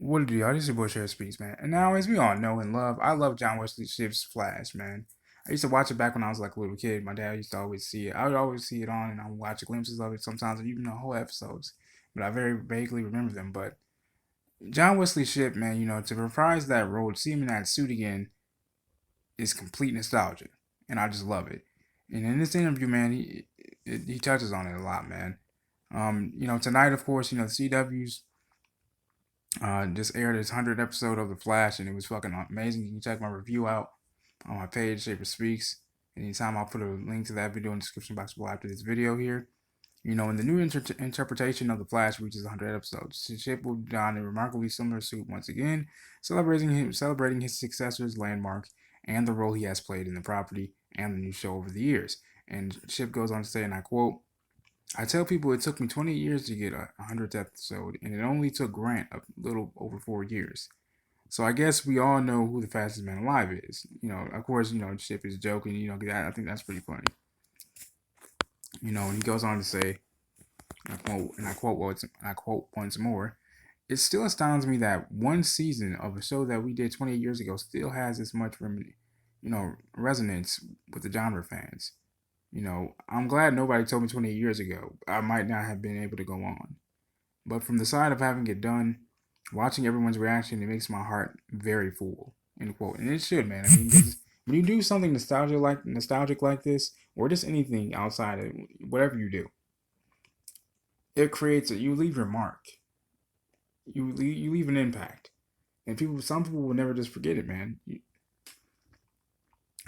What do y'all? This is your boy Share Speaks, man. And now, as we all know and love, I love John Wesley Shipp's Flash, man. I used to watch it back when I was like a little kid. My dad used to always see it. I would always see it on, and I would watch glimpses of it sometimes, and even the whole episodes. But I very vaguely remember them. But John Wesley Shipp, man, to reprise that role, to see him in that suit again, is complete nostalgia, and I just love it. And in this interview, man, he touches on it a lot, man. Tonight, of course, the CW's just aired its 100th episode of The Flash, and it was fucking amazing. You can check my review out on my page, Shaper Speaks. Anytime I'll put a link to that video in the description box below after this video here. In the new interpretation of The Flash reaches 100 episodes, Shipp will don a remarkably similar suit once again, celebrating his successor's landmark and the role he has played in the property and the new show over the years. And Shipp goes on to say, and I quote, "I tell people it took me 20 years to get a 100th episode, and it only took Grant a little over 4 years. So I guess we all know who the fastest man alive is. Of course, Shipp is joking, I think that's pretty funny. And he goes on to say, I quote once more, "It still astounds me that one season of a show that we did 28 years ago still has this much, resonance with the genre fans. I'm glad nobody told me 28 years ago I might not have been able to go on. But from the side of having it done, watching everyone's reaction, it makes my heart very full." End quote. And it should, man. I mean, when you do something nostalgic like this, or just anything outside of whatever you do, it creates you leave your mark. You leave an impact, and some people will never just forget it, man.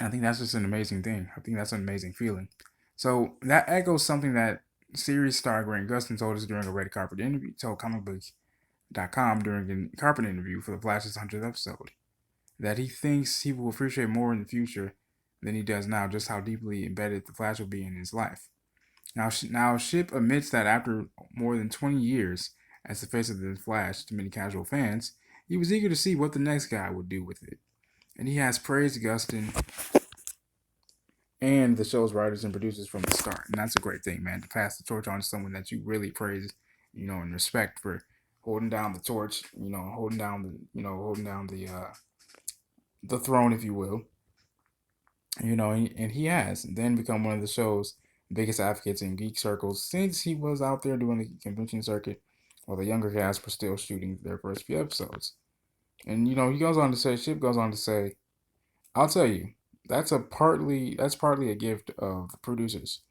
I think that's just an amazing thing. I think that's an amazing feeling. So that echoes something that series star Grant Gustin told us during a red carpet interview, told comicbook.com during a carpet interview for the Flash's 100th episode, that he thinks he will appreciate more in the future than he does now just how deeply embedded the Flash will be in his life. Now Shipp admits that after more than 20 years as the face of the Flash to many casual fans, he was eager to see what the next guy would do with it. And he has praised Gustin and the show's writers and producers from the start. And that's a great thing, man, to pass the torch on to someone that you really praise, and respect for holding down the torch, holding down the throne, if you will. And he has then become one of the show's biggest advocates in geek circles since he was out there doing the convention circuit while the younger cast were still shooting their first few episodes. And Shipp goes on to say, "I'll tell you, that's partly a gift of the producers,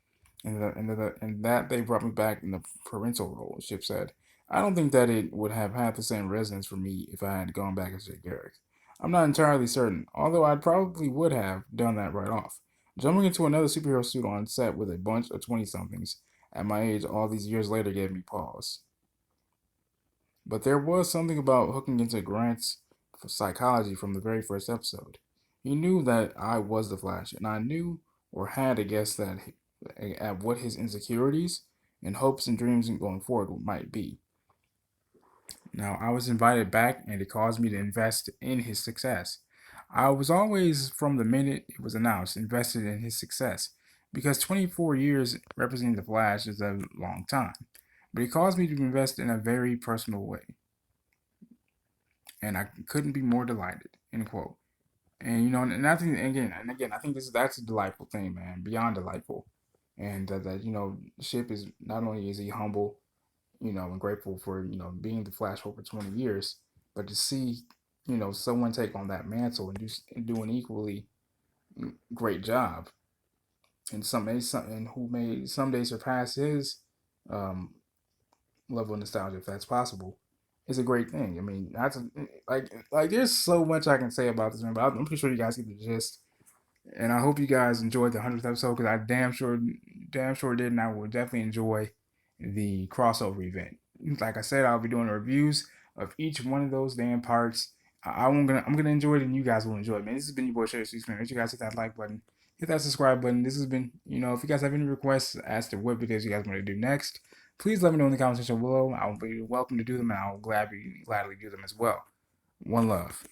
and that they brought me back in the parental role." Shipp said, "I don't think that it would have had the same resonance for me if I had gone back as Jay Garrick. I'm not entirely certain, although I probably would have done that right off. Jumping into another superhero suit on set with a bunch of 20-somethings at my age all these years later gave me pause. But there was something about hooking into Grant's psychology from the very first episode. He knew that I was the Flash, and I knew or had a guess that at what his insecurities and hopes and dreams going forward might be. Now, I was invited back, and it caused me to invest in his success. I was always, from the minute it was announced, invested in his success, because 24 years representing the Flash is a long time. But it caused me to invest in a very personal way, and I couldn't be more delighted." End quote. And and I think again, I think that's a delightful thing, man, beyond delightful, and that Shipp is not only is he humble, and grateful for being the Flash for over 20 years, but to see someone take on that mantle and do an equally great job, and who may someday surpass his um, level of nostalgia if that's possible, is a great thing. I mean, like there's so much I can say about this man, but I'm pretty sure you guys get the gist. And I hope you guys enjoyed the 100th episode because I damn sure did, and I will definitely enjoy the crossover event. Like I said, I'll be doing reviews of each one of those damn parts. I'm gonna enjoy it, and you guys will enjoy it, man. This has been your boy Sherry Sweets, man. Make sure you guys hit that like button, hit that subscribe button. This has been, if you guys have any requests as to what videos you guys want to do next, please let me know in the comment section below. I'll be welcome to do them, and I'll gladly do them as well. One love.